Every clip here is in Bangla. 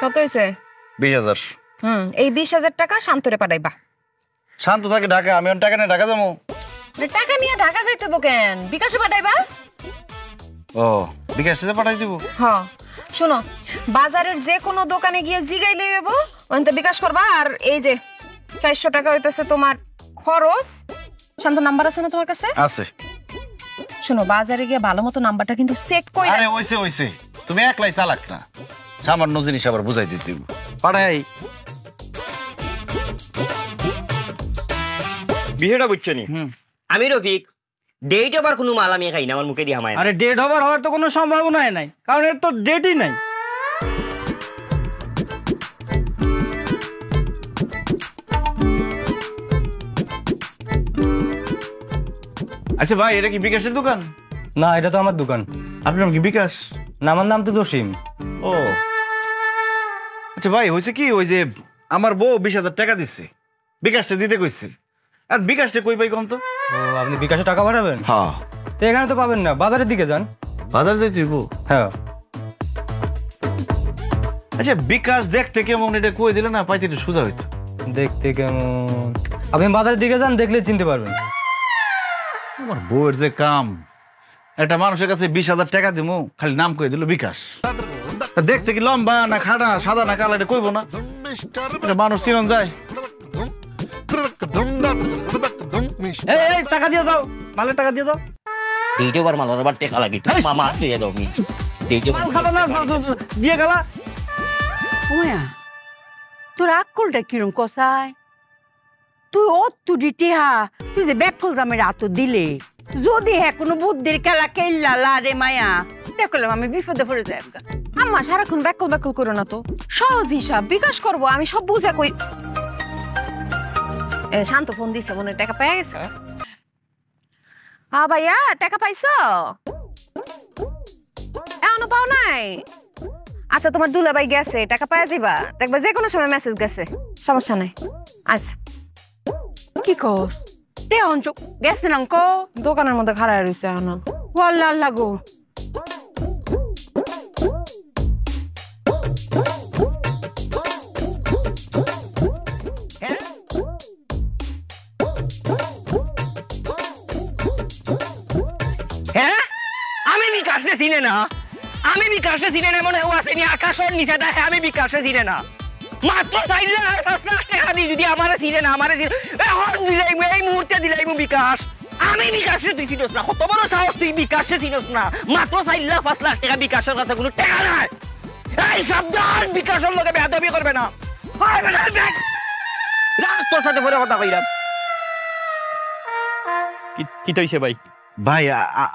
কত হইছে? 20,000। এই 20,000 টাকা শান্তরে পাঠাইবা। শান্ত থাকে ঢাকা, আমি টাকা নিয়ে ঢাকা যাবো। টাকা নিয়ে ঢাকা যাইতে কেন? বিকাশে পাঠাইবা। ও বিকাশে পাঠাই দিব। হ্যাঁ শুনো, বাজারের যে কোনো দোকানে গিয়ে জিগাইলে হইব, ওখানে বিকাশ করবা। আর এই যে 400 টাকা হইতেছে তোমার খরচ। শান্ত নাম্বার আছে না তোমার কাছে? আছে। শোনো, বাজারে গিয়ে ভালো মতো নাম্বারটা কিন্তু চেক কইরা। আরে হইছে তুমি একলাই চালাক না, সামান্য জিনিস আবার বুঝাই দিতে পাঠাই। বিষয়টা বুঝছো নি? আমি রফিক, ডেট ওভার কোনো মাল আমি খাই না, আমার মুখে দিয়ে হামায়। আরে ডেট ওভার হওয়ার তো কোনো সম্ভাবনাই নাই, কারণ এর তো ডেটই নাই। আচ্ছা ভাই, এটা কি বিকাশের দোকান? না, এটা তো আমার দোকান। আপনার নাম কি বিকাশ? না, আমার নাম তো জসিম। ও আচ্ছা ভাই, হয়েছে কি, ওই যে আমার বউ 20,000 টাকা দিচ্ছে, বিকাশটা দিতে কইছে। আর বিকাশটা কই পাই কম তো? ও, আপনি বিকাশে টাকা পাঠাবেন? হ্যাঁ। তো এখানে তো পাবেন না, বাজারের দিকে যান। বাজার যাইতে হইব? হ্যাঁ। আচ্ছা বিকাশ দেখতে কেমন, এটা কই দিলে না পাইতে একটু সোজা হইতো। দেখতে কেমন? আপনি বাজারের দিকে যান, দেখলে চিনতে পারবেন। আমার বউয়ের যে কাম, একটা মানুষের কাছে 20,000 টাকা দিব, খালি নাম কই দিল বিকাশ। দেখতে কি লম্বা না খাড়া, সাদা না কালো, এটা কইব না? এটা মানুষ চিনন যায়। এই টাকা দিয়ে যাও, মালের টাকা দিয়ে যাও। ডেট ওভার মাল আবার টেকা লাগি, মামা দিয়ে দাও। আমি ডেট ওভার খাবা না, দিয়ে গেলা। ওয়া তোর আকলটা কিরম কসাই? তুই অত ডিটেহা, তুই যে ব্যাকল জামের আত দিলে, যদি হ্যাঁ কোনো বুদ্ধির খেলা খেললা লা রে মায়া, দেখলাম আমি বিপদে পড়ে যাই। আম্মা সারাক্ষণ ব্যাকল ব্যাকল করো না তো, সহজ হিসাব বিকাশ করব, আমি সব বুঝা কই। শান্ত ফোন দিছে, মনে টাকা পেয়ে গেছে। হ্যাঁ ভাইয়া, টাকা পাইছো? এখনো পাও নাই? আচ্ছা তোমার দুলাভাই গেছে, টাকা পাওয়া যাবা, দেখবা যে কোনো সময় মেসেজ গেছে, সমস্যা নাই। আচ্ছা কি কস? তে অঞ্চ গেছে না কো? দোকানের মধ্যে খাড়ায় রইছে এখনো। ওয়াল্লাহ আল্লাহ গো। হ্যাঁ, আমি বিকাশে চিনে না, আমি বিকাশে চিনে না। মনে হয় আসেনি আকাশের নিচে দেখে, আমি বিকাশে চিনে না। মাত্র চাইলে 5 লাখ টাকা দিই, যদি আমার চিনে না, আমার এখন দিলাই, এই মুহূর্তে দিলাই বিকাশ। আমি বিকাশে তুই চিনস না, কত বড় সাহস তুই বিকাশে চিনস না? মাত্র 5 লাখ টাকা, বিকাশের কাছে কোনো টাকা নাই। এই সাবধান, বিকাশের লোকে বেয়াদবি করবে না। তোর সাথে পরে কথা কইলাম। কি তৈছে ভাই? ভাই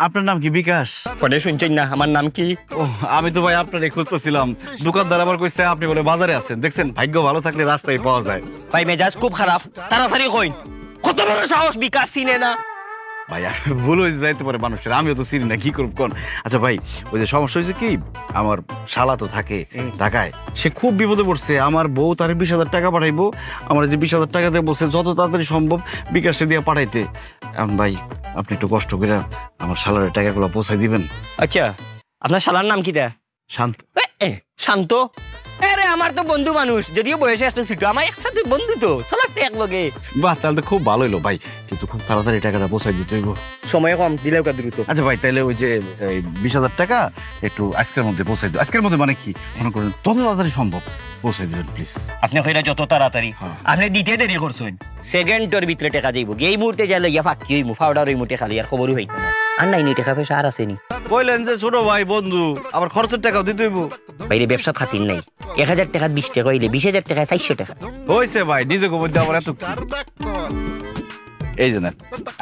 আপনার নাম কি বিকাশ? ফোনে শুনছেন না আমার নাম কি? ও আমি তো ভাই আপনারে খুঁজতেছিলাম, দোকানদার আবার কইছে আপনি বলে বাজারে আছেন। দেখছেন, ভাগ্য ভালো থাকলে রাস্তায় পাওয়া যায়। ভাই মেজাজ খুব খারাপ, তাড়াতাড়ি কইন। কত বড় সাহস, বিকাশ চিনে না? ভাই ভুল হয়ে যাইতে পারে মানুষের, আমিও তো চিনি না, কি করব কোন। আচ্ছা ভাই, ওই যে সমস্যা হয়েছে কি, আমার শালা তো থাকে ঢাকায়, সে খুব বিপদে পড়ছে। আমার বউ তার 20,000 টাকা পাঠাইবো, আমার যে 20,000 টাকা দিয়ে বলছে যত তাড়াতাড়ি সম্ভব বিকাশে দিয়ে পাঠাইতে। এখন ভাই আপনি একটু কষ্ট করে আমার শালার টাকাগুলো পৌঁছাই দিবেন। আচ্ছা, আপনার শালার নাম কি? শান্ত। শান্ত? আরে আমার তো বন্ধু মানুষ, যদিও বয়সে একটা ছোট, আমার একসাথে বন্ধু তো, চলাতে এক লগে। বাহ, তাহলে তো খুব ভালো হইলো ভাই, কিন্তু খুব তাড়াতাড়ি টাকাটা পৌঁছাই দিতে হইব। সময় কম, দিলেও কা দ্রুত। আচ্ছা ভাই, তাহলে ওই যে 20,000 টাকা একটু আজকের মধ্যে পৌঁছাই দিও। আজকের মধ্যে মানে কি মনে করেন, যত তাড়াতাড়ি সম্ভব পৌঁছাই দিবেন প্লিজ। আপনি কইরা যত তাড়াতাড়ি, আপনি দিতে দেরি করছেন। সেকেন্ডের ভিতরে টাকা যাইব, এই মুহূর্তে যা লইয়া ফাঁকি হইমু, ফাউডার হইমু, টাকা লিয়ার খবরই হইতো না। আর নাই নি টাকা পয়সা আর আসেনি। কইলেন যে ছোট ভাই বন্ধু, আবার খরচের টাকাও দিতে হইব। বাইরে ব্যবসা খাতির নাই, 1000 টাকা 20 টাকা হইলে 20,000 টাকা 400 টাকা হইছে ভাই, নিজে গোবর আবার এত। এই যে না,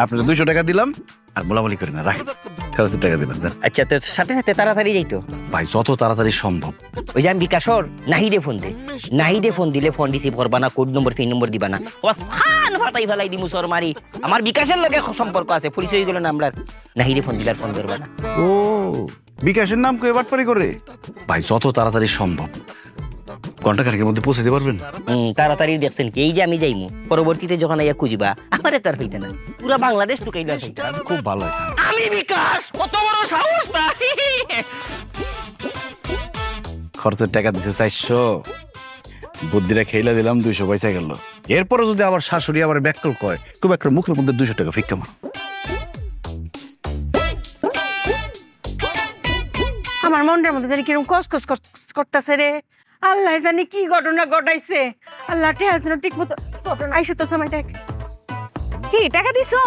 আপনার 200 টাকা দিলাম, আর বলাবলি করেন না, রাখেন, খরচের টাকা দিলাম। আচ্ছা, তোর সাথে সাথে তাড়াতাড়ি যাইতো ভাই, যত তাড়াতাড়ি সম্ভব। ওই যে আমি বিকাশর নাহিদে ফোন দে, নাহিদে ফোন দিলে ফোন রিসিভ করবা না, কোড নম্বর পিন নম্বর দিবা না, ফান ফাটাই ফেলাই দিমু সর মারি। আমার বিকাশের লগে সম্পর্ক আছে, পরিচয় গুলো নামলার, নাহিদে ফোন দিলার ফোন ধরবা না। ও বিকাশের নাম কই বাটপারি করে? ভাই যত তাড়াতাড়ি সম্ভব ঘন্টাখানেকের মধ্যে পৌঁছে দিতে পারবেন? তাড়াতাড়ি দেখছেন কি, এই যে আমি যাইমু, পরবর্তীতে যখন আইয়া খুঁজবা আমারে তার হইতে না, পুরা বাংলাদেশ তো কইলা হইতা। খুব ভালো হয়। আমি বিকাশ, কত বড় সাহস না! খরচের টাকা দিছে 400, বুদ্ধিটা খেলা দিলাম 200 পয়সা গেল। এরপরে যদি আবার শাশুড়ি আবার ব্যাককল কয়, খুব একটা মুখের মধ্যে 200 টাকা ফিক্কা মার। আমার মনটার মধ্যে জানি কিরকম কসকস করতেছে রে। আল্লাহ জানি কি ঘটনা ঘটাইছে। আল্লাহ টেহাজন্য ঠিক মতো ঘটনা আইসে তো সময় দেখ। কি টাকা দিছো?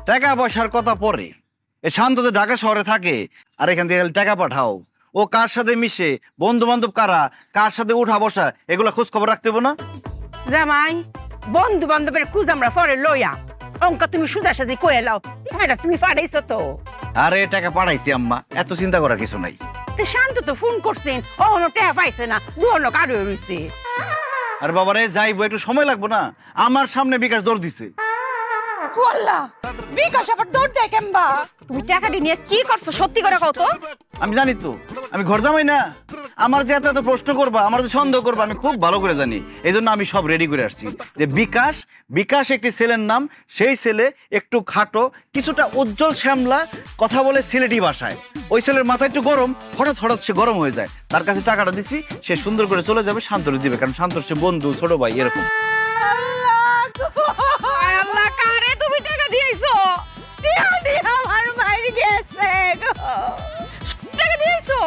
টাকা পয়সার কথা পরে, এ শান্ত তো ঢাকা শহরে থাকে, আর এখান থেকে টাকা পাঠাও। ও কার সাথে মিশে, বন্ধু বান্ধব কারা, কার সাথে উঠা বসা, এগুলা খোঁজ খবর রাখতে হবে না? জামাই, বন্ধু বান্ধবের খুঁজ আমরা পরে লইয়া অঙ্কা তুমি সুদা সাজি কয়ে লাও। এটা তুমি পাঠাইছো তো? আরে টাকা পাঠাইছি আম্মা, এত চিন্তা করার কিছু নাই। শান্ত তো ফোন করছেন, অহনো টেহা পাইছে না, দুহনো কারো রইছে। আর বাবারে যাইবো, একটু সময় লাগবো না? আমার সামনে বিকাশ দৌড় দিছে। আল্লাহ, বিকাশ আবার দৌড় দেয় কেমবা? তুমি টাকাটি নিয়ে কি করছো সত্যি করে কও তো? আমি জানি তো, আমি ঘর জামাই না। আমার যে এত এত প্রশ্ন করবা, আমার যে সন্দেহ করবা, আমি খুব ভালো করে জানি। এই জন্য আমি সব রেডি করে আসছি যে বিকাশ, বিকাশ একটি ছেলের নাম। সেই ছেলে একটু খাটো, কিছুটা উজ্জ্বল শ্যামলা, কথা বলে সিলেটি ভাষায়। ওই ছেলের মাথা একটু গরম, হঠাৎ হঠাৎ সে গরম হয়ে যায়। তার কাছে টাকাটা দিছি, সে সুন্দর করে চলে যাবে, শান্তরে দিবে, কারণ শান্তর সে বন্ধু, ছোট ভাই এরকম। আল্লাহ, কারে তুমি টাকা দিয়েছো? আমার বাইরে গেছে টাকা দিয়েছো?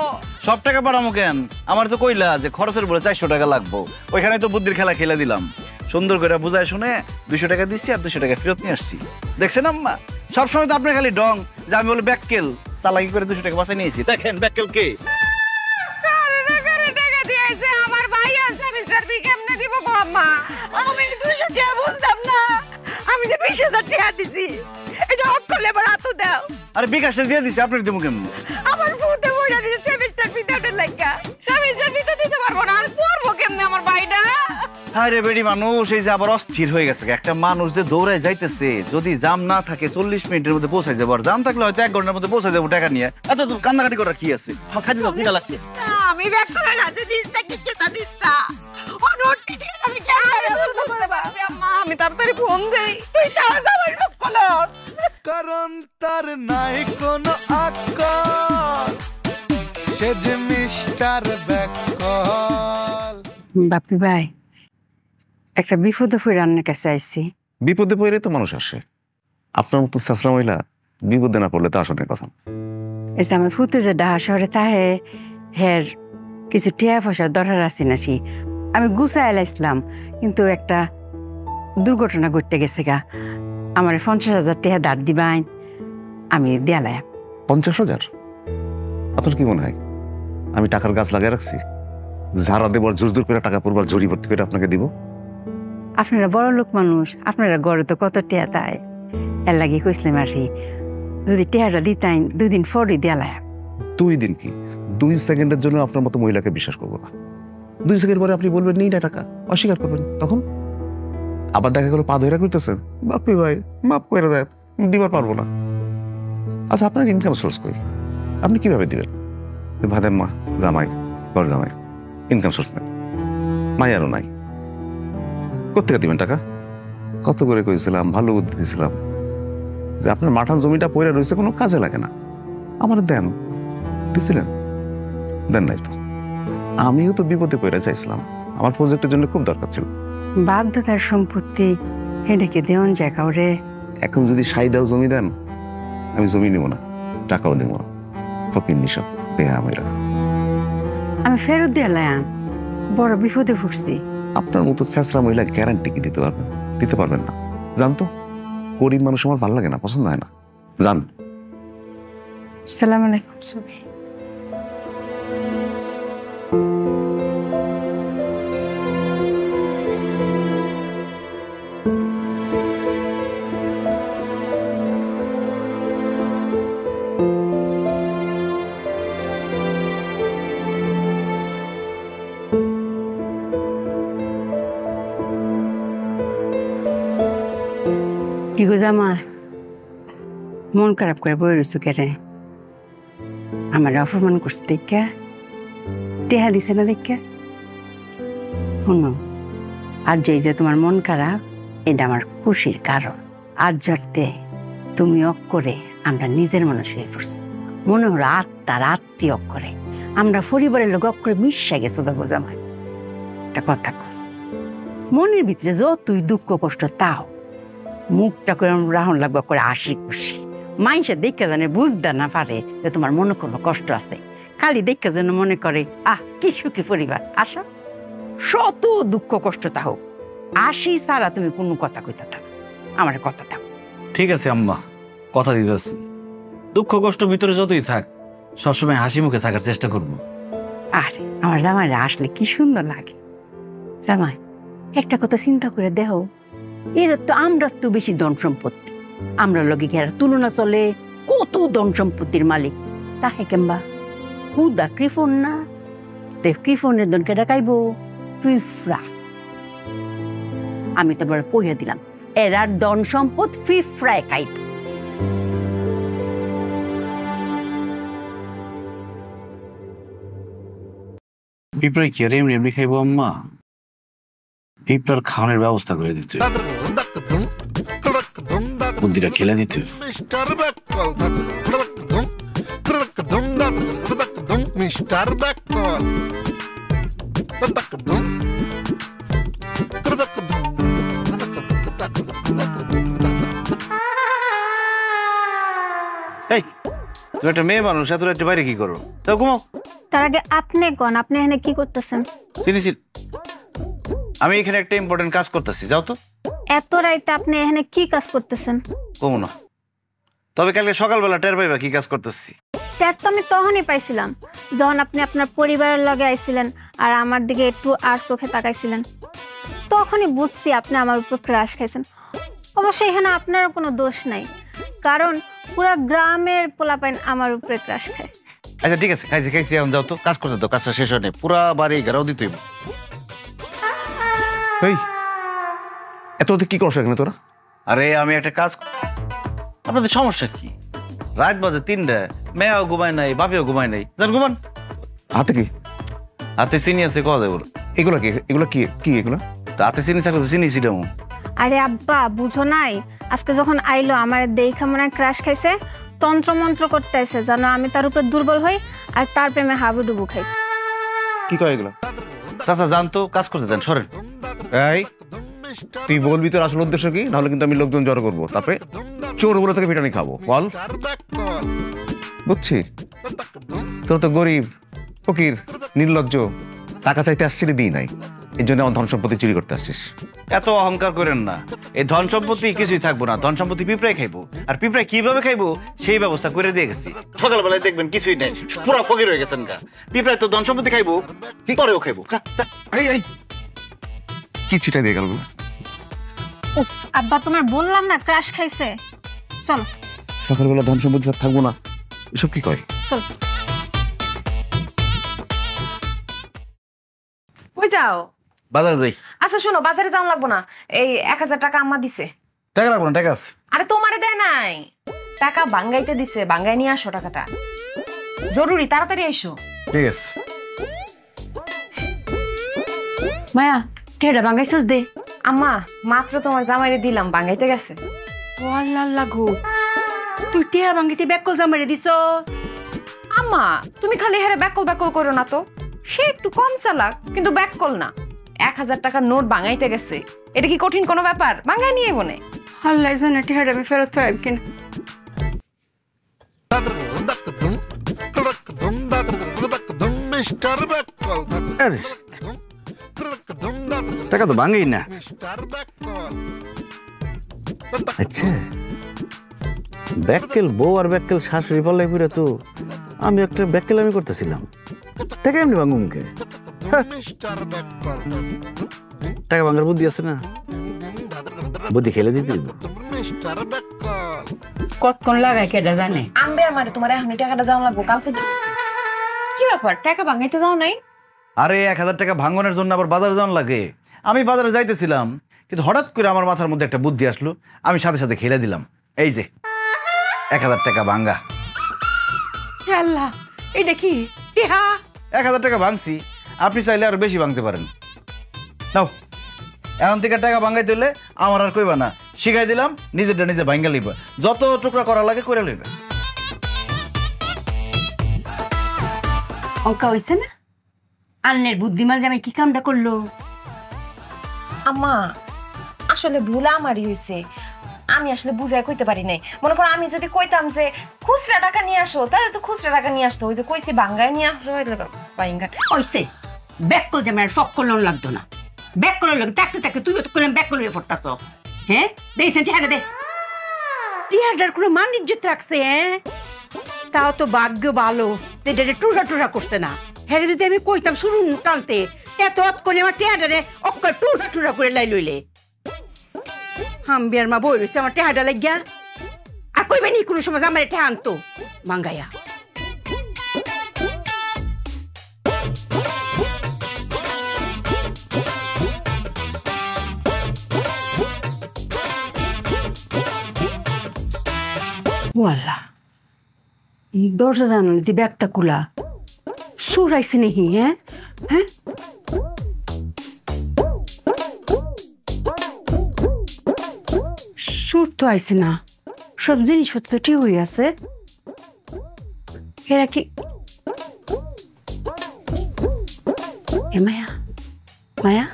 সব টাকা পাঠামো কেন? আমার তো কইলা যে খরচের বলে 400 টাকা লাগবো, ওইখানে তো বুদ্ধির খেলা খেলে দিলাম। সুন্দর করে বুঝায় শুনে 200 টাকা দিচ্ছি, আর 200 টাকা ফেরত নিয়ে আসছি। দেখছেন আম্মা, সবসময় তো আপনার খালি ডং যে আমি বলে ব্যাককেল, চালাকি করে 200 টাকা বাঁচাই নিয়েছি। দেখেন ব্যাককেল কে। টাকা দিয়েছে আমার ভাই আছে, মিস্টার বি কেমনে দিব গো আম্মা? আমি 200 টাকা বুঝতাম না, আমি যে 20,000 টাকা দিছি। এটা অক্কলে এবার হাতু দাও। আরে বিকাশে দিয়ে দিছি, আপনার দিব কেমন? আমার ফুটে বইরা দিছে সেমিস্টার ফিটাতে লাগা। সেমিস্টার ফি তো দিতে পারবো না, আর পড়বো কেমনে আমার ভাইটা? আরে বেডি মানুষ এই যে আবার অস্থির হয়ে গেছে। একটা মানুষ যে দৌড়ায় যাইতেছে, যদি জাম না থাকে 40 মিনিটের মধ্যে পৌঁছাই যাবো, আর জাম থাকলে হয়তো 1 ঘন্টার মধ্যে পৌঁছাই যাবো টাকা নিয়ে। এত তো কান্নাকাটি করার কি আছে? খালি দাও, খিদা লাগছে। আমি ব্যাক করে কাছে দিস্তা কিচ্ছুটা দিস্তা। অনটি আমি কেমনে বলতে পারবা? আম্মা, আমি তাড়াতাড়ি ফোন দেই। তুই তো আমার মুখ কলস। কারণ তার নাই কোনো আকল, সে যে মিস্টার ব্যাকল। বাপি ভাই, একটা বিপদে পড়ে রান্নার কাছে আইছি। বিপদে পড়লে তো মানুষ আসে। আপনার মতো শাসরা মহিলা বিপদে না পড়লে তো আসনের কথা। এই যে আমার ফুটে যে ডাহা শহরে তাহে হের কিছু টিয়া পয়সার দরকার আছে নাকি, আমি গুছাই এলাইছিলাম, কিন্তু একটা দুর্ঘটনা ঘটতে গেছে গা। আমার 50,000 টাকা দাঁড় দিবাইন, আমি দেয়ালাই। 50,000? আপনার কি মনে হয় আমি টাকার গাছ লাগিয়ে রাখছি? ঝাড়া দেবো, জোর জোর করে টাকা পড়বার জড়ি ভর্তি করে আপনাকে দিব? আপনারা বড় লোক মানুষ, আপনারা গড়ে তো কত টিয়া তাই। এর লাগে কইসলাম আর কি, যদি টিয়াটা দিতাইন 2 দিন পরই দেয়ালাই। 2 দিন কি 2 সেকেন্ডের জন্য আপনার মতো মহিলাকে বিশ্বাস করবো না। 2 সেকেন্ড পরে আপনি বলবেন নেই না টাকা, অস্বীকার করবেন, তখন আবার দেখা গেল পা ধরে করতেছেন, বাপি ভাই মাফ করে দেয়, দিবার পারবো না। আচ্ছা, আপনার ইনকাম সোর্স কই? আপনি কিভাবে দিবেন? ভাদের মা, জামাই, ঘর জামাই, ইনকাম সোর্স নেই, মায়ারও নাই, কোথেকে দিবেন টাকা? কত করে কইছিলাম, ভালো বুদ্ধি দিয়েছিলাম যে আপনার মাঠান জমিটা পড়ে রয়েছে, কোনো কাজে লাগে না, আমার দেন, দিছিলেন? দেন নাই তো। আমিও তো বিপদে পড়ে চাইছিলাম, আমার প্রজেক্টের জন্য খুব দরকার ছিল। বাধ্যতার সম্পত্তি হেডেকে দেওয়ান জায়গা ওরে। এখন যদি সাইদাও জমি দেন, আমি জমি দিব না, টাকাও দিব না, ফকির নিশা বেহা আমেরা। আমি ফেরত দেয়ালাম, বড় বিপদে পড়ছি। আপনার মতো ছেঁচড়া মহিলা গ্যারান্টি কি দিতে পারবেন? দিতে পারবেন না, জানতো। গরিব মানুষ আমার ভালো লাগে না, পছন্দ হয় না, জান। সালাম আলাইকুম। কি গো জামা, মন খারাপ করে বই রইছো কেরে? আমার অপমান করছে দেখা, টেহা দিছে না দেখা। শুনো, আর যে তোমার মন খারাপ, এটা আমার খুশির কারণ। আজ যাতে তুমি অক করে আমরা নিজের মানুষ হয়ে পড়ছি, মনে হলো আত্মার আত্মীয় করে আমরা পরিবারের লোক করে মিশে গেছো দেখো জামাই। একটা কথা কই, মনের ভিতরে যতই দুঃখ কষ্ট তাও মুখটা করে রাহন লাগবা করে হাসি খুশি। মাইসে দেখে জানে বুঝতে না পারে যে তোমার মনে কোনো কষ্ট আছে, খালি দেখে যেন মনে করে কি সুখী পরিবার। আসো, শত দুঃখ কষ্ট তাও আসি ছাড়া তুমি কোনো কথা কইতে থাকো, আমার কথা থাকো। ঠিক আছে আম্মা, কথা দিতেছি, দুঃখ কষ্ট ভিতরে যতই থাক সবসময় হাসি মুখে থাকার চেষ্টা করব। আরে আমার জামাইরা আসলে কি সুন্দর লাগে। জামাই, একটা কথা চিন্তা করে দেখো, এর তো আমরা তো বেশি ধন সম্পত্তি, আমরা লগে কি আর তুলনা চলে? কত ধন সম্পত্তির মালিক, তাহে কেমবা হুদা কৃপন না, তে কৃপনের ধনকে ডাকাইব ফিফরা। আমি তো বড় পইয়া দিলাম, এরা ধন সম্পদ ফিফরায় খাইব। পিঁপড়ায় কি আর এমনি এমনি খাইবো আম্মা? পিঁপড়ার খাওয়ানোর ব্যবস্থা করে দিতে, বুদ্ধিটা খেলে দিতে। মিস্টার ব্যাককল মিস্টার ব্যাককল এই, তুমি একটা মেয়ে মানুষ, এত রাত্রে বাইরে কি করো? তো ঘুমাও। তার আগে আপনি কোন, আপনি এখানে কি করতেছেন? চিনিছি, আমি এখানে একটা ইম্পর্টেন্ট কাজ করতেছি, যাও তো। এত রাইতে আপনি এখানে কি কাজ করতেছেন? কমো না, তবে কালকে সকালবেলা টের পাইবা কি কাজ করতেছি। ট্যাট তো আমি তখনই পাইছিলাম যখন আপনি আপনার পরিবারের লগে আইছিলেন আর আমার দিকে একটু আর চোখে তাকাইছিলেন, তখনই বুঝছি আপনি আমার উপর ক্রাশ খাইছেন। অবশ্য এখানে আপনারও কোনো দোষ নাই, কারণ পুরো গ্রামের পোলাপাইন আমার উপরে ক্রাশ খায়। আচ্ছা ঠিক আছে, খাইছি খাইছি, এখন যাও তো, কাজ করতে দাও, কাজটা শেষ হয় না, পুরা বাড়ি ঘেরাও দিতে হইব। এই এত কি করছ এখানে তোরা? আরে আমি একটা কাজ, আপনাদের সমস্যা কি? রাত বাজে 3টা, মেয়াও ঘুমায় নাই, বাপেও ঘুমায় নাই, জান ঘুমান। হাতে কি? হাতে চিনি আছে, কয়া দেবো। এগুলো কি? এগুলো কি কি এগুলো? হাতে চিনি থাকলে তো চিনি ছিটামো। আরে আব্বা বুঝো নাই, আজকে যখন আইলো আমার দেখা মনে হয় ক্রাশ খাইছে, তন্ত্র মন্ত্র করতে আইছে যেন আমি তার উপর দুর্বল হই আর তার প্রেমে হাবুডুবু খাই। কি কয় এগুলো? চাচা জান তো, কাজ করতে দেন, সরেন। এই তুই বলবি তোর আসল উদ্দেশ্য কি, নাহলে কিন্তু আমি লোকজন জড়ো করবো, তারপরে চোর বলে তোকে পিটানি খাবো। বল। বুঝছি, তোর তো গরিব ফকির নির্লজ্জ, টাকা চাইতে আসছিলি দিই নাই, এই জন্য আমার ধন সম্পত্তি চুরি করতে আসছিস। এত অহংকার করেন না, এই ধন সম্পত্তি কিছুই থাকবো না, ধন সম্পত্তি পিঁপড়ায় খাইবো, আর পিঁপড়ায় কিভাবে খাইবো সেই ব্যবস্থা করে দিয়ে গেছি। সকালবেলায় দেখবেন কিছুই নেই, পুরো ফকির হয়ে গেছেন গা। পিঁপড়ায় তো ধন সম্পত্তি খাইবো, পরেও খাইবো। কি চিটা দিয়ে গেল? উফ আব্বা, তোমার বললাম না ক্রাশ খাইছে। চলো, সকালবেলা ধন সম্পত্তি থাকবো না, এসব কি কয়? চলো। কই যাও? বাজারে যাই। আচ্ছা শোনো, বাজারে যাওয়া লাগবো না, এই 1000 টাকা আম্মা দিছে। টাকা লাগবো না, টাকা আছে। আরে তোমারে দেয় নাই, টাকা বাঙ্গাইতে দিছে, বাঙ্গাই নিয়ে আসো টাকাটা, জরুরি, তাড়াতাড়ি এসো। ঠিক আছে। মায়া, টেড়া বাঙ্গাইছস দে। আম্মা মাত্র তোমার জামাইরে দিলাম, বাঙ্গাইতে গেছে। ও আল্লাহ গো, তুই টেয়া বাঙ্গিতে ব্যাকল জামাইরে দিছ? আম্মা তুমি খালি হারে ব্যাকল ব্যাকল করো না তো, সে একটু কম চালাক কিন্তু ব্যাকল না। 1000 টাকার নোট বাঙ্গাইতে গেছে, এটা কি কঠিন কোনো ব্যাপার? বাঙ্গাই নিয়ে মনে। আল্লাহ জানে টেড়া আমি ফেরত পাইব কিনা। মিস্টার ব্যাককল টাকা তো ভাঙেই না। মিস্টার ব্যাককল আচ্ছা, ব্যাককেল বউ আর ব্যাককেল শাশুড়ি পাল্লাই পুরে তো আমি একটা ব্যাককেল আমি করতেছিলাম, টাকা এমনি ভাঙু মুখে। মিস্টার ব্যাককল টাকা ভাঙার বুদ্ধি আছে না, বুদ্ধি খেলে দিতে দিব। মিস্টার ব্যাককল কতক্ষণ লাগাই কেডা জানে? আম্বে আমার তোমার এখন টাকাটা দেওয়া লাগবো, কালকে কি ব্যাপার টাকা বাঙ্গাইতে যাও নাই? আরে 1000 টাকা ভাঙনের জন্য আবার বাজারে যাওয়ার লাগে। আমি বাজারে যাইতেছিলাম, কিন্তু হঠাৎ করে আমার মাথার মধ্যে একটা বুদ্ধি আসলো, আমি সাথে সাথে খেলে দিলাম। এই যে 1000 টাকা ভাঙ্গা। আল্লাহ, এটা কি? 1000 টাকা ভাঙছি, আপনি চাইলে আরো বেশি ভাঙতে পারেন। নাও, এখন থেকে টাকা ভাঙাইতে হলে আমার আর কইবা না, শিখাই দিলাম, নিজেরটা নিজে ভাঙ্গা লইবা, যত টুকরা করা লাগে করে লইবা। অঙ্কা হইছে না? আন্নের বুদ্ধিমান জামাই কি কামটা করলো? আম্মা আসলে ভুল আমারই হয়েছে, আমি আসলে বুঝাই কইতে পারি নাই। মনে করো আমি যদি কইতাম যে খুচরা টাকা নিয়ে আসো, তাহলে তো খুচরা টাকা নিয়ে আসতো। ওই যে কইছি বাঙ্গায় নিয়ে আসো, হইছে ব্যাককল জামাই ফক করলেও লাগতো না। ব্যাককলের লোক থাকতে থাকতে তুই তো করলাম ব্যাককল হয়ে পড়তাস। হ্যাঁ দেখছেন চেহারা দে, টিহাটার কোনো মান ইজ্জত রাখছে। হ্যাঁ তাও তো ভাগ্য ভালো যেটা টুরা টুরা করছে না। হ্যাঁ যদি আমি কইতাম শুরু টানতে এত অত করে আমার টেহাডারে অক্কা টুরা টুরা করে লাই লইলে হামবিয়ার মা বই রয়েছে আমার টেহাডা লাগিয়া। আর কইবে নি কোনো সময় আমার টেহা আনতো মাঙ্গাইয়া। ওয়াল্লা দরজা জানালে দি ব্যাগটা কুলা সুরাইছি নাকি? হ্যাঁ হ্যাঁ সুর তো আইসি না, সব জিনিসপত্র ঠিক হয়ে আছে। এরা কি মায়া মায়া?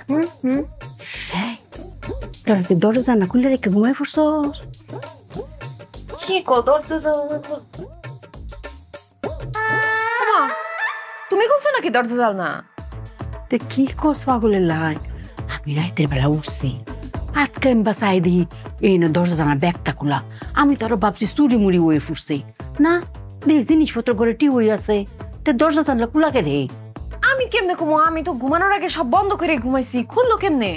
তোরা কি দরজা জানা খুলে রেখে ঘুমাই পড়ছ? কি কো দরজা তুমি খুলছো নাকি দরজা জাল না? তে কি কস পাগলের লাই? আমি রাতের বেলা উঠছি আটকা এম্বা চাই দিই এই না দরজা জানা ব্যাগটা খোলা। আমি তো আরো ভাবছি চুরি মুড়ি হয়ে ফুটছি না, দেখ জিনিসপত্র ঘরে টি হয়ে আছে। তে দরজা জানলা খোলা কে রে? আমি কেমনে ঘুমো? আমি তো ঘুমানোর আগে সব বন্ধ করে ঘুমাইছি, খুললো কেমনে?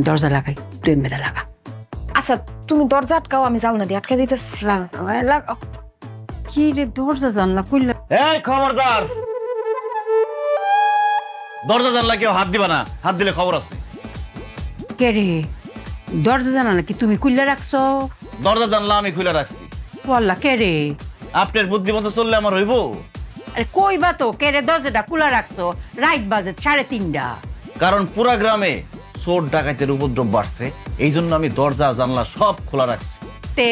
দরজা লাগাই, তুই মেদা লাগা। আচ্ছা তুমি দরজা আটকাও, আমি জানলা দিয়ে আটকা দিতেছি। কি রে দরজা জানলা খুললা? এই খবরদার, দরজা জানলা কেউ হাত দিবা না, হাত দিলে খবর আছে। কে রে দরজা জানা নাকি তুমি খুললা রাখছো? দরজা জানলা আমি খুলে রাখছি। বললা কে রে? আপনার বুদ্ধিমতো চললে আমার হইব? আরে কইবা তো কে রে দরজাটা খোলা রাখছো রাত বাজে 3:30। কারণ পুরা গ্রামে চোর ডাকাতের উপদ্রব বাড়ছে, এই জন্য আমি দরজা জানলা সব খোলা রাখছি। তে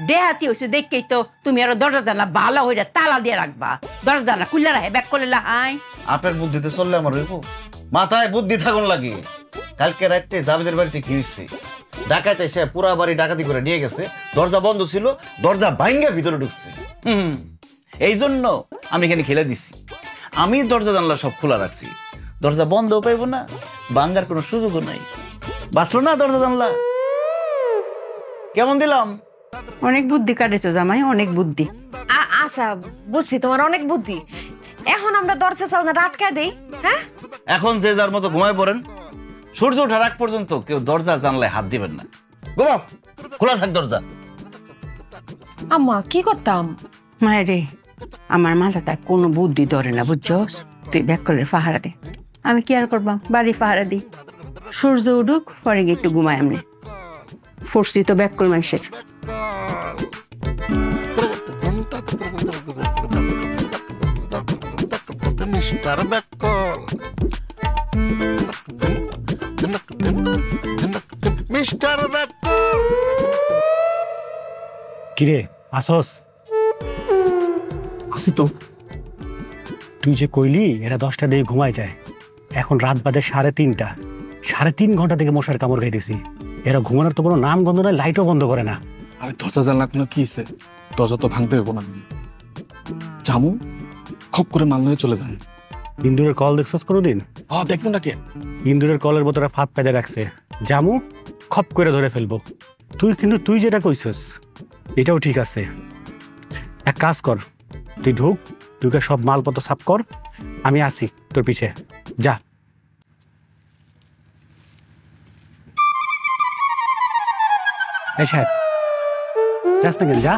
দেহাতি হইছে দেখেই তো তুমি আরো দরজা জানলা ভালো হইরা তালা দিয়ে রাখবা। দরজা জানলা খুললা রাখে ব্যাক করলে হাই। আপনার বুদ্ধিতে চললে আমার হইব? মাথায় বুদ্ধি থাকুন লাগে। কালকে রাতে জাবেদের বাড়িতে কি হইছে? ডাকাত এসে পুরা বাড়ি ডাকাতি করে নিয়ে গেছে, দরজা বন্ধ ছিল, দরজা ভাঙ্গা ভিতরে ঢুকছে। এই জন্য আমি এখানে খেলে দিছি। আমি দরজা জানলা সব খোলা রাখছি, দরজা বন্ধও পাইব না, ভাঙ্গার কোনো সুযোগও নাই। বাঁচলো না দরজা জানলা? কেমন দিলাম? অনেক বুদ্ধি কাটেছো জামাই, অনেক বুদ্ধি। আচ্ছা বুঝছি তোমার অনেক বুদ্ধি। এখন আমরা দরজা জানলা আটকা দেই? হ্যাঁ এখন যে যার মতো ঘুমায় পড়েন, সূর্য ওঠার আগ পর্যন্ত কেউ দরজা জানলায় হাত দিবেন না। ঘুমাও, খোলা থাক দরজা। আম্মা কি করতাম? মায়ের রে আমার মাথা তার কোনো বুদ্ধি ধরে না বুঝছস। তুই ব্যাক করলে পাহারা দে, আমি কি আর করবাম, বাড়ি পাহারা দিই। সূর্য উঠুক পরে গিয়ে একটু ঘুমাই। আমি ফোর্সি তো ব্যাক কর মানুষের। Mister ব্যাককল, mister ব্যাককল। কিরে আসস? আসি তো। তুই যে কইলি এরা 10টা দিয়ে ঘুমাই যায়, এখন রাত বাজে 3:30। 3.5 ঘন্টা থেকে মশার কামড় খাইতেছি। এরা ঘুমানোর তো কোনো নাম গন্ধ নাই, লাইটও বন্ধ করে না। আরে দরজা জানলা কোনো কি হইছে? দরজা তো ভাঙতে হইব না। জামু খপ করে মাল নিয়ে চলে যান। ইন্দুরের কল দেখছস কোনোদিন? দেখবো নাকি? ইন্দুরের কলের বোতলে ফাঁদ পেঁচে রাখছে, জামু খপ করে ধরে ফেলবো। তুই যেটা কইছস এটাও ঠিক আছে। এক কাজ কর, তুই ঢুক, ঢুকে সব মালপত্র সাফ কর, আমি আসি তোর পিছে। যা। এই সাহেব যাস না কেন? যা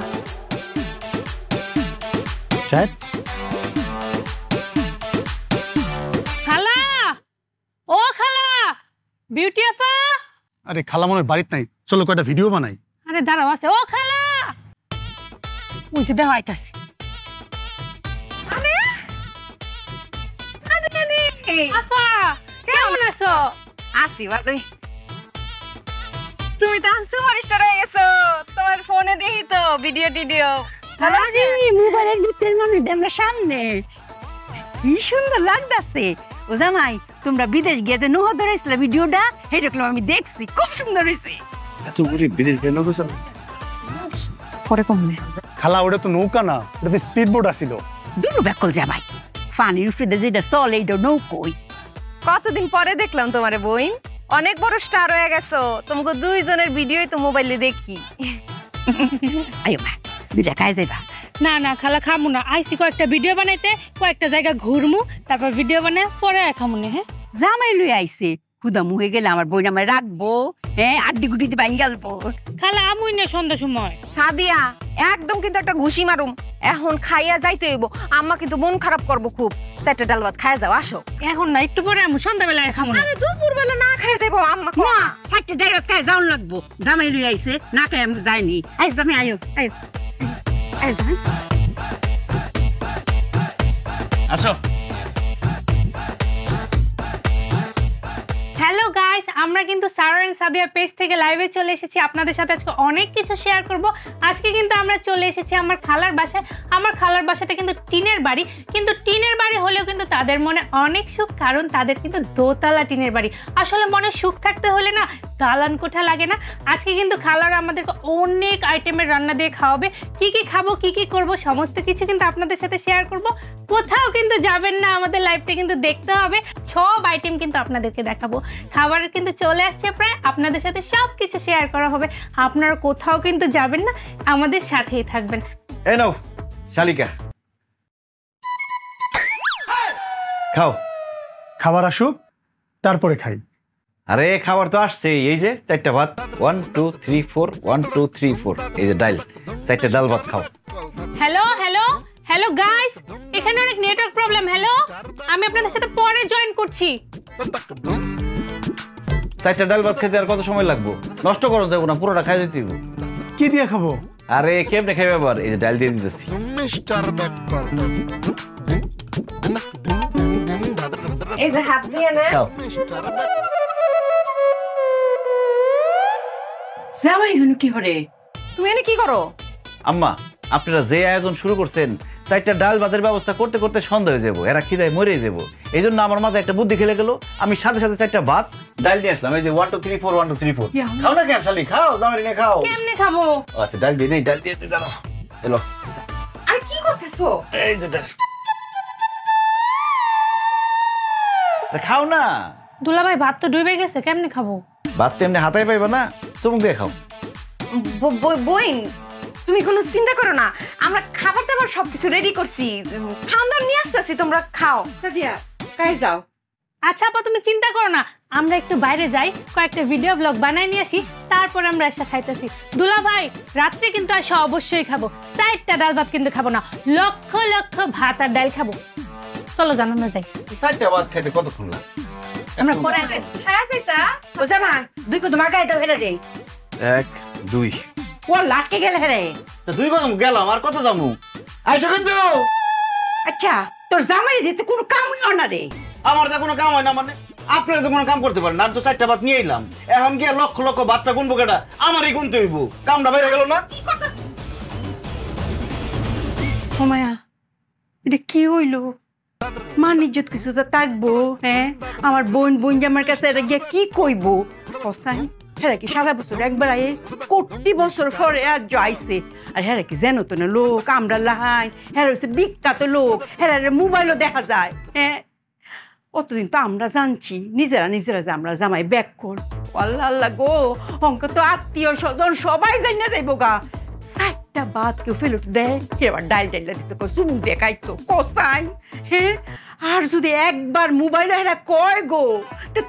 সাহেব। খালা, ও খালা, বিউটি আপা। আরে খালা মনে হয় বাড়িতে নাই, চলো কয়টা ভিডিও বানাই। আরে দাঁড়াও আছে। ও খালা, বুঝি দেওয়া আইতাছি। আপা কেমন আছো? আসি ভালোই। তুমি তো সুপারস্টার হয়ে গেছো, তোমার ফোনে দেখি তো ভিডিও টিডিও। মোবাইলের ভিতরে মানুষ আমরা সামনে। কি সুন্দর লাগতাছে। ও জামাই, তোমরা বিদেশ গিয়ে যে নোহ ধরেছিল ভিডিওটা, সেই দেখলাম আমি দেখছি, খুব সুন্দর হয়েছে। এত গরিব বিদেশ কেন গেছেন? পরে কমবে। খালা ওটা তো নৌকা না, ওটা তো স্পিড বোট আছিল। দুটো ব্যাকল জামাই, পানির উপরে যেটা চলে এটা নৌকোই। কতদিন পরে দেখলাম তোমারে বইন, অনেক বড় স্টার হয়ে গেছো। তোমাকে দুইজনের ভিডিওই তো মোবাইলে দেখি। আয়ো মা, দুইটা খাই যাইবা। না না খালা খামু না, আইসি কয়েকটা ভিডিও বানাইতে, কয়েকটা জায়গা ঘুরমু, তারপর ভিডিও বানাই পরে খামু না। হ্যাঁ জামাই লই আইছে, খুদা মুহে গেলে আমার বই আমার রাখবো, হ্যাঁ আড্ডি গুটিতে বাইন গেলবো। খালা আমুই না সন্ধ্যা সময়। সাদিয়া একদম কিন্তু একটা ঘুষি মারুম, এখন খাইয়া যাইতে হইব। আম্মা কিন্তু মন খারাপ করবো খুব। চারটা ডাল ভাত খাইয়া যাও, আসো। এখন না, একটু পরে আমু, সন্ধ্যাবেলায় খামু না। আরে দুপুর বেলা না খাইয়া যাইবো আম্মা। না, চারটে ডাইরেক্ট খাই যাওন লাগবো। জামাই লই আইছে, না খাই আমি যাইনি। আই জামাই আয়ো, আয়ো আয় জামাই। আসো। হ্যালো গাইস, আমরা কিন্তু সারা এন্ড সাদিয়ার পেজ থেকে লাইভে চলে এসেছি। আপনাদের সাথে আজকে অনেক কিছু শেয়ার করব। আজকে কিন্তু আমরা চলে এসেছি আমার খালার বাসায়। আমার খালার বাসাটা কিন্তু টিনের বাড়ি, কিন্তু টিনের বাড়ি হলেও কিন্তু তাদের মনে অনেক সুখ, কারণ তাদের কিন্তু দোতলা টিনের বাড়ি। আসলে মনে সুখ থাকতে হলে না দালান কোঠা লাগে না। আজকে কিন্তু খালার আমাদেরকে অনেক আইটেমের রান্না দিয়ে খাওয়াবে। কি কি খাবো, কি কি করব, সমস্ত কিছু কিন্তু আপনাদের সাথে শেয়ার করব। কোথাও কিন্তু যাবেন না, আমাদের লাইভটা কিন্তু দেখতে হবে। সব আইটেম কিন্তু আপনাদেরকে দেখাবো। খাবার কিন্তু চলে আসছে প্রায়, আপনাদের সাথে সব কিছু শেয়ার করা হবে। আপনারা কোথাও কিন্তু যাবেন না, আমাদের সাথেই থাকবেন। এই নাও শালিকা, খাও। খাবার আসুক তারপরে খাই। আরে খাবার তো আসছে, এই যে চারটা ভাত, 1 2 3 4 1 2 3 4, এই যে ডাল, চারটা ডাল ভাত খাও। হ্যালো হ্যালো হ্যালো গাইস, এখানে অনেক নেটওয়ার্ক প্রবলেম। হ্যালো, আমি আপনাদের সাথে পরে জয়েন করছি। চারটা ডাল ভাত খেতে আর কত সময় লাগবে? নষ্ট করো যাবো না, পুরোটা খাই দিতে হবে। কি দিয়ে খাবো? আরে কেমনে খাইবে আবার? এই যে ডাল দিয়ে দিতেছি। মিস্টার বেকল এই যে হাত দিয়ে না। খাও। জামাই হনু কি হরে? তুমি এনে কি করো? আম্মা, আপনারা যে আয়োজন শুরু করছেন, চারটা ডাল ভাতের ব্যবস্থা করতে করতে সন্ধ্যা হয়ে যাবো, এরা খিদায় মরে যাবো। এই জন্য আমার মাথায় একটা বুদ্ধি খেলে গেল, আমি সাথে সাথে চারটা ভাত ডাল নিয়ে আসলাম। এই যে 1 2 3 4 1 2 3 4। খাও না কেন শালি, খাও, জামাই নিয়ে খাও। কেমনে খাবো? আচ্ছা ডাল দিয়ে নেই, ডাল দিয়ে দাও। এলো। আর কি করতেছো? এই যে ডাল। খাও না। দুলাভাই ভাত তো ডুবে গেছে, কেমনে খাবো? ভাত তো এমনি হাতায় পাইবা না, চুমুক দিয়ে খাও। বইন, তুমি কোনো চিন্তা করো না, আমরা খাবার দাবার সবকিছু রেডি করছি, খাওয়ার নিয়ে আসতেছি, তোমরা খাও। সাদিয়া খাই যাও। আচ্ছা আপা, তুমি চিন্তা করো না, আমরা একটু বাইরে যাই, কয়েকটা ভিডিও ব্লগ বানায় নিয়ে আসি, তারপর আমরা এসে খাইতেছি। দুলাভাই রাত্রে কিন্তু এসে অবশ্যই খাবো, চারটা ডাল ভাত কিন্তু খাবো না, লক্ষ লক্ষ ভাত আর ডাল খাবো। চলো জানানো যাই। চারটা ভাত খাইতে কতক্ষণ লাগে? আমরা পরে খায়া যাইতা। ও জামাই, দুই কত মাগাই দাও হেরে রে। 1 2। ও লাটকে গেল হেরে। তো দুই কদম গেলাম, আর কত যাবো? আইসো কিন্তু। আচ্ছা, তোর জামাই দিতে কোনো কামই হয় না রে। আমার তো কোনো কাম হয় না, মানে আপনারা তো কোনো কাম করতে পারেন না। আমি তো চারটা ভাত নিয়ে এলাম, এখন গিয়ে লক্ষ লক্ষ ভাতটা গুনবো কেটা? আমারই গুনতে হইব। কামটা বেড়ে গেল না? মায়া, এটা কি হইলো? মান ইজ্জত কিছু তো থাকবো। হ্যাঁ, আমার বোন জামার কাছে এটা গিয়ে কি কইব? কসাই হেরা কি সারা বছর একবার আয়ে, কোটি বছর পরে আজ আইছে। আর হেরা কি জানো তো না লোক, আমরা লাহাই, হেরা হচ্ছে বিখ্যাত লোক, হেরা মোবাইলও দেখা যায়। হ্যাঁ, অতদিন তো আমরা জানছি নিজেরা যে আমরা জামাই ব্যাক কর। আল্লাহ আল্লাহ গো, অঙ্ক তো আত্মীয় স্বজন সবাই জানি না যাইব গা। চারটা ভাত কেউ ফেরত দেয়, এবার ডাল দিতে চুমুক দিয়ে খাইতো কসাই। হ্যাঁ, আর যদি একবার মোবাইল হেরা কয় গো,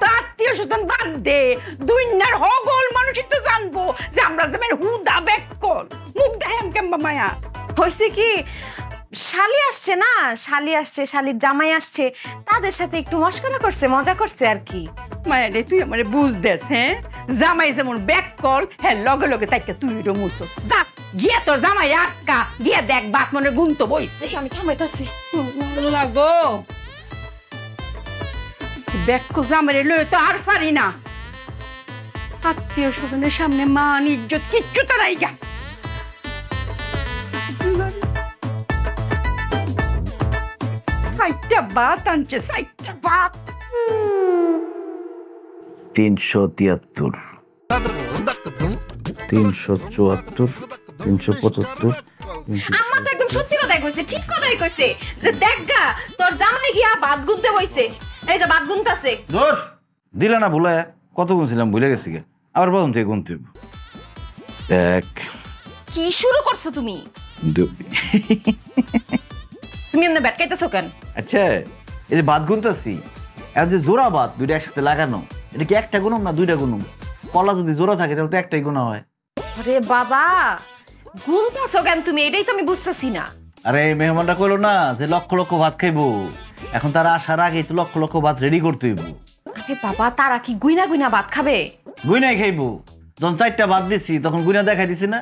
তো আত্মীয় স্বজন বাদ দে, দুনিয়ার হগল মানুষই তো জানবো যে আমরা যেমন হুদা ব্যাক কর। মুখ দেখাম কেমবা মায়া। হয়েছে কি, শালি আসছে না, শালি আসছে, শালির জামাই আসছে, তাদের সাথে একটু মস্করা করছে, মজা করছে আর কি। মায়া রে, তুই আমার বুঝ দেস। হ্যাঁ, জামাই যেমন ব্যাক কল, হ্যাঁ লগে লগে তাইকে তুই রমুছো। দেখ গিয়া তোর জামাই আটকা গিয়া দেখ, বাত মনে গুনতো বইছে। আমি থামাইতাছি। লাগো ব্যাক কল জামাই লয়ে তো আর পারি না। আত্মীয় স্বজনের সামনে মান ইজ্জত কিচ্ছু তো নাই গা। সাইটটা ভাত আনছে, সাইটটা ভাত। 373 374 375। আম্মা তো একদম সত্যি কথাই কইছে, ঠিক কথাই কইছে যে দেখগা তোর জামাই গিয়া ভাত গুনতে বইছে। এই যে ভাত গুনতাছে। দূর দিলা না ভুলে, কত গুনছিলাম ভুলে গেছি গে, আবার প্রথম থেকে গুনতে হইব। 1 কি শুরু করছো তুমি? 2 তুমি এমনি ব্যাট খাইতেছো কেন? আচ্ছা এই যে ভাত গুনতাছি, এখন যে জোড়া ভাত দুইটা একসাথে লাগানো, এটা কি একটা গুনুম না দুইটা গুনুম? কলা যদি জোড়া থাকে তাহলে তো একটাই গুণা হয়। আরে বাবা, গুনতাছো কেন তুমি? এটাই তো আমি বুঝতেছি না। আরে মেহমানরা কইলো না যে লক্ষ লক্ষ ভাত খাইবো, এখন তারা আসার আগেই তো লক্ষ লক্ষ ভাত রেডি করতে হইব। আরে বাবা, তারা কি গুইনা গুইনা ভাত খাবে? গুইনাই খাইবো। যখন 4টা ভাত দিছি তখন গুইনা দেখাই দিছি না,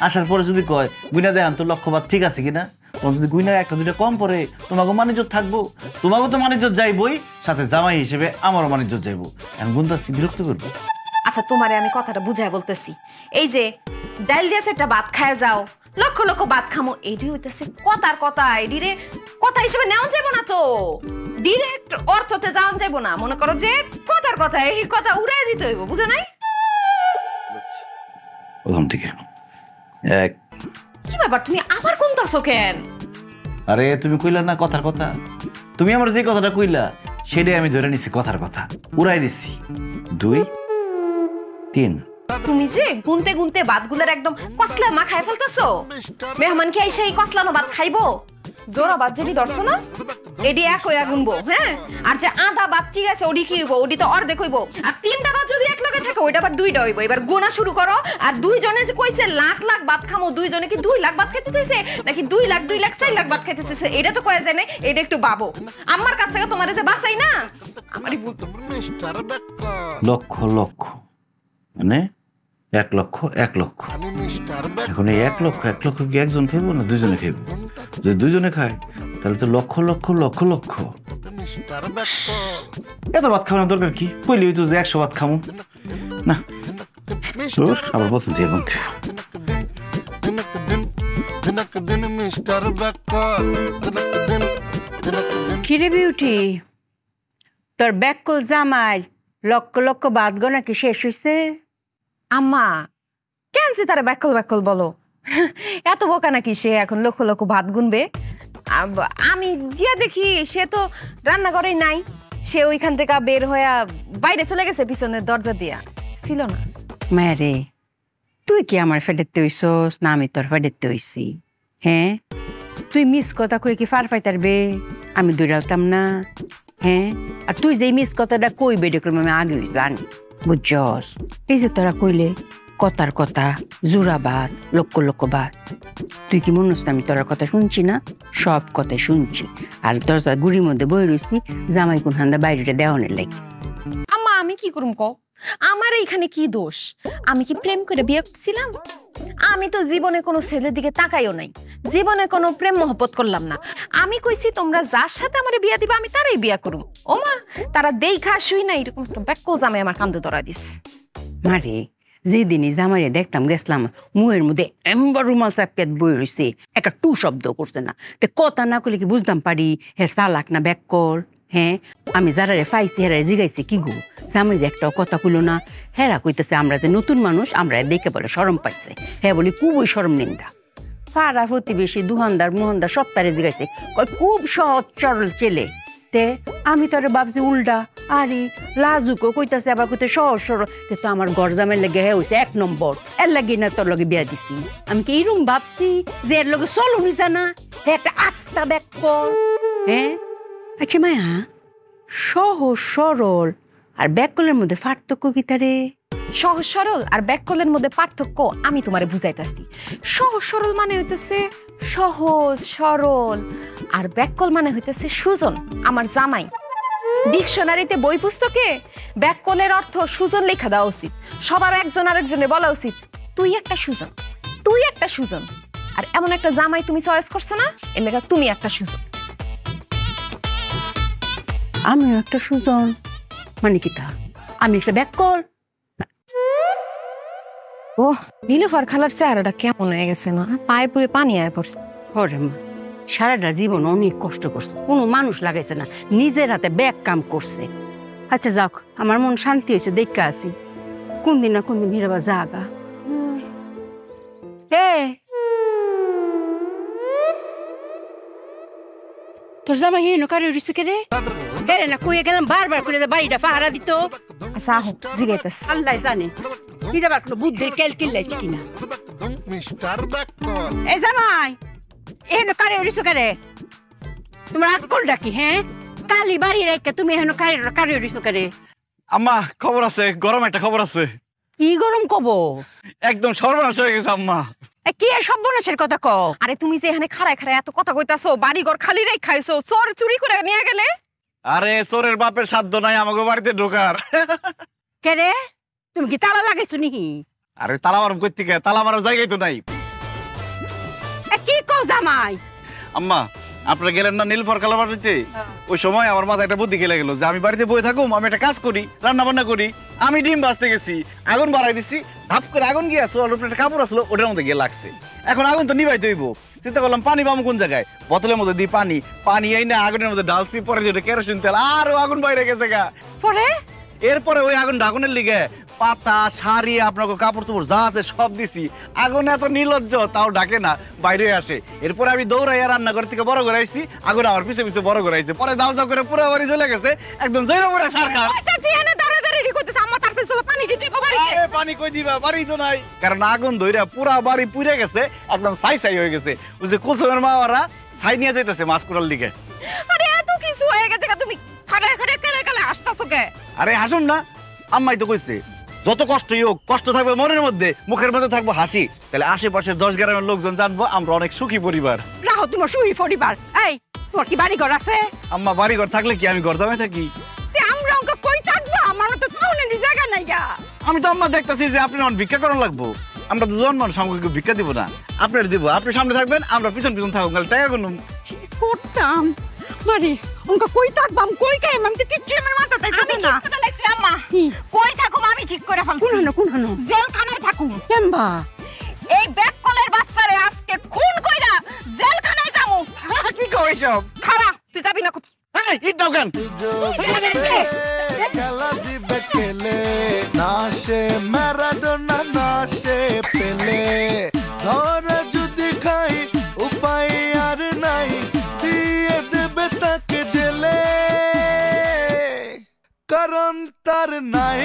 আসার পরে যদি কয় গুইনা দেখান তো লক্ষ ভাত ঠিক আছে কিনা, তখন যদি গুইনা 1-2টা কম পড়ে তোমাকে মানিজ্জত থাকবো, তোমাকেও তো মানিজ্জত যাইবই, সাথে জামাই হিসেবে আমারও মানিজ্জত যাইবো। এখন গুনতাছি বিরক্ত করবো। আচ্ছা তোমারে আমি কথাটা বুঝাই বলতেছি, এই যে ডাল দিয়ে একটা ভাত খায় যাও, লক্ষ লক্ষ ভাত খামো, এডি হইতেছে কথার কথা, এডিরে কথা হিসেবে নেওয়া যাবো না, তো ডিরেক্ট অর্থতে যাওয়া যাবো না। মনে করো যে কথার কথা, এই কথা উড়াই দিতে হইব, বুঝো নাই? প্রথম থেকে 1। কি ব্যাপার, তুমি আবার গুনতাছো কেন? আরে তুমি কইলা না কথার কথা, তুমি আমার যে কথাটা কইলা সেটাই আমি ধরে নিছি কথার কথা, উড়াই দিছি। 2 3 তুমি যে গুনতে গুনতে ভাতগুলোর একদম কসলা মা খাই ফেলতেছো। মেহমান কি আইসা এই কসলানো ভাত খাইবো? জোড়া ভাত যেটি ধরছো না, এডি এক হইয়া গুনবো, হ্যাঁ? আর যে আধা ভাত ঠিক আছে ওডি কি হইব, ওডি তো অর্ধেক হইব। আর 3টা ভাত যদি এক লগে থাকে ওইটা আবার 2টা হইব। এবার গোনা শুরু করো। আর 2 জনে যে কইছে লাখ লাখ ভাত খামো, 2 জনে কি 2 লাখ ভাত খাইতে চাইছে নাকি 2 লাখ 4 লাখ ভাত খাইতে চাইছে? এটা তো কয়া যায় না, এটা একটু ভাবো। আমার কাছ থেকে তোমারে যে বাঁচাই না, আমারই ভুল। লক্ষ লক্ষ মানে 1 লক্ষ 1 লক্ষ। এখন এই 1 লক্ষ 1 লক্ষ কি একজন খাইবো না 2 জনে খাইবো? যদি 2 জনে খায় তাহলে তো লক্ষ লক্ষ লক্ষ লক্ষ। এত ভাত খাওয়ানোর দরকার কি? কইলি তো যে 100 ভাত খামো না। আবার প্রথম থেকে গুনতে। কিরে বিউটি, তোর ব্যাককল জামাই লক্ষ লক্ষ ভাত গোনা কি শেষ হইছে? আম্মা কেন যে তারা ব্যাকল ব্যাকল বলো? এত বোকা নাকি সে এখন লক্ষ লক্ষ ভাত গুনবে? আমি গিয়া দেখি সে তো রান্নাঘরেই নাই, সে ওইখান থেকে বের হইয়া বাইরে চলে গেছে পিছনের দরজা দিয়া, ছিল না। মারে, তুই কি আমার ফেডেতে হইছস না আমি তোর ফেডেতে হইছি? হ্যাঁ, তুই মিস কথা কই কি ফার পাইতারবে? আমি দৌড়ালতাম না? হ্যাঁ, আর তুই যে মিস কথাটা কইবে দেখলাম আমি আগেই জানি, বুঝছস? এই যে তোরা কইলে কথার কথা, জোড়া ভাত, লক্ষ লক্ষ ভাত, তুই কি মনে হচ্ছে আমি তোর কথা শুনছি না? সব কথাই শুনছি। আর দরজা গুড়ির মধ্যে বই রয়েছি জামাই কোন হান্দা বাইরেটা দেওয়ানের লাগে। আম্মা আমি কি করুম কও? আমার এইখানে কি দোষ? আমি কি প্রেম করে বিয়ে করছিলাম? আমি তো জীবনে কোনো ছেলের দিকে তাকাইও নাই, জীবনে কোনো প্রেম মহব্বত করলাম না। আমি কইছি তোমরা যার সাথে আমার বিয়া দিবা আমি তারই বিয়া করুম। ও মা, তারা দেখা শুই না এরকম একটা ব্যাককল জামাই আমার কান্দে ধরা দিস। মারে, যেদিনই জামাইরে দেখতাম গেছিলাম মুহের মধ্যে এমবার রুমাল চাপিয়ে বই রয়েছে, একটা টু শব্দ করছে না। তে কথা না করলে কি বুঝতাম পারি হে চালাক না ব্যাককল? হ্যাঁ, আমি যারারে পাইছি হেরারে জিগাইছি কি গো জামাই যে একটাও কথা কইলো না। হেরা কইতেছে আমরা যে নতুন মানুষ, আমরা দেখে বলে শরম পাইছে। হ্যাঁ বলি খুবই শরম নিন্দা। পাড়া প্রতিবেশী দুহানদার মোহনদার সব তারে জিগাইছে, কয় খুব সহজ সরল ছেলে। তে আমি তোরে ভাবছি উল্টা, আরে লাজুকও কইতাছে আবার কইতে সহজ সরল। তে তো আমার ঘর জামাই লেগে হ্যাঁ হইছে 1 নম্বর, এর লাগে না তোর লগে বিয়া দিছি। আমি কি এরম ভাবছি যে এর লগে চলো নি জানা? হ্যাঁ একটা আস্তা ব্যাককল। হ্যাঁ আচ্ছা মায়া, সহজ সরল আর ব্যাককলের মধ্যে পার্থক্য কি তারে? সহজ সরল আর ব্যাককলের মধ্যে পার্থক্য আমি তোমারে বুঝাইতাছি। সহজ সরল মানে হইতেছে সহজ সরল, আর ব্যাককল মানে হইতেছে সুজন, আমার জামাই। ডিকশনারিতে বই পুস্তকে ব্যাককলের অর্থ সুজন লেখা দেওয়া উচিত। সবার একজন আরেকজনে বলা উচিত তুই একটা সুজন, তুই একটা সুজন। আর এমন একটা জামাই তুমি চয়েস করছো না, এর লেখা তুমি একটা সুজন। আমিও একটা সুজন মানে কি তা? আমি একটা ব্যাককল? ও নীলুফার খালার চেহারাটা কেমন হয়ে গেছে না, পায়ে পুয়ে পানি আয় পড়ছে। ওরে মা, সারাটা জীবন অনেক কষ্ট করছে, কোনো মানুষ লাগাইছে না, নিজের হাতে ব্যাগ কাম করছে। আচ্ছা যাক, আমার মন শান্তি হয়েছে, দেখে আসি কোন দিন না কোন দিন হিরাবা জাগা। তোর জামা হেন কারে উড়িছে কে রে? হ্যাঁ না কইয়া গেলাম বারবার করে বাড়িটা পাহারা দিত। আচ্ছা আহ জিগাইতেছ। আল্লাহ জানে হিরাবার কোনো বুদ্ধির কেল কিল্লাইছে কিনা। মিস্টার ব্যাককল এই জামাই হেন কারে উড়িছে কে রে? তোমার আকল ডাকি? হ্যাঁ কালি বাড়ি রেখে তুমি হেন কারে উড়িছে কে রে? আম্মা খবর আছে, গরম একটা খবর আছে। কি গরম কব? একদম সর্বনাশ হয়ে গেছে আম্মা। কি সর্বনাশের কথা কও? আরে তুমি যে এখানে খাড়ায় খাড়ায় এত কথা কইতাছো, বাড়ি ঘর খালি রেখ খাইছো, চোর চুরি করে নিয়ে গেলে। আরে চোরের বাপের সাধ্য নাই আমাকে বাড়িতে ঢোকার। কে রে? তুমি কি তালা লাগাইছো নাকি? আরে তালা মারম কই থেকে? তালা মারার জায়গাই তো নাই। কি কও জামাই? আম্মা আপনারা গেলেন না নীলফর কালা বাড়িতে, ওই সময় আমার মাথায় একটা বুদ্ধি খেলে গেল যে আমি বাড়িতে বসে থাকুম, আমি একটা কাজ করি, রান্না বান্না করি। আমি ডিম ভাজতে গেছি, আগুন বাড়াই দিচ্ছি, ধাপ করে আগুন গিয়ে চোর উপরে একটা কাপড় আসলো, ওটার মধ্যে গিয়ে লাগছে। এখন আগুন তো নিভাই হইব, চিন্তা করলাম পানি পাবো কোন জায়গায়, বোতলের মধ্যে দিই পানি এই না আগুনের মধ্যে ঢালছি, পরে যেটা কেরোসিন তেল, আরো আগুন বাইরে গেছে গা। পরে এরপরে ওই আগুন আগুনের লিগে পাতা শাড়ি আপনাকে কাপড় চোপড় যা আছে সব দিছি, আগুন এত নির্লজ্জ তাও ডাকে না, বাইরে আসে। এরপরে আমি দৌড়াইয়া রান্নাঘর থেকে বড় করে আইছি, আগুন আমার পিছে পিছে বড় করে আইছে, পরে দাও দাও করে পুরো বাড়ি চলে গেছে, একদম জৈরা পড়ে সরকার। পানি কই দিবা, বাড়ি তো নাই, কারণ আগুন ধইরা পুরা বাড়ি পুড়ে গেছে, একদম ছাই ছাই হয়ে গেছে। ওই যে কুসুমের মা ওরা ছাই নিয়ে যাইতেছে মাছ কুড়ার লিগে। আরে এত কিছু হয়ে গেছে, তুমি খাড়ায় খাড়ায় কেলে কেলে হাসতাছো কে? আরে হাসুন না, আম্মাই তো কইছে যত কষ্টই হোক, কষ্ট থাকবে মনের মধ্যে, মুখের মধ্যে থাকবো হাসি, তাহলে আশেপাশের 10 গ্রামের লোকজন জানবো আমরা অনেক সুখী পরিবার। রাহো তোমার সুখী পরিবার। এই তোমার কি বাড়ি ঘর আছে? আম্মা বাড়ি ঘর থাকলে কি আমি ঘর জামাই থাকি? আমরা অঙ্ক কই থাকবো, আমার তো টাউনের জায়গা নাই গা। আমি তো আম্মা দেখতেছি যে আপনি আমার ভিক্ষা করার লাগবো, আমরা তো জন মানুষ, আমাকে ভিক্ষা দিব না, আপনার দিব, আপনি সামনে থাকবেন, আমরা পিছন পিছন থাকবো, টাকা গুনুম করতাম। বাড়ি অঙ্ক কই থাকবো, আমি কই খাইম, আমি তো কিচ্ছু আমার মাথায় আমি না। ঠিক কথা লাইছি আম্মা, কই থাকুম আমি ঠিক করে ফেলছি। কোন হনো জেলখানায় থাকুম। কেমবা এই ব্যাককলের বাচ্চারে আজকে খুন কইরা জেলখানায় যামু। কি কই সব? খারা তুই যাবি না? এই ইটাও কেন? খেলা দিবে কেলে, না সে ম্যারাডোনা না সে পেলে, ধরে যদি খাই উপায় আর নাই, দিয়ে দেবে তাকে জেলে, কারণ তার নাই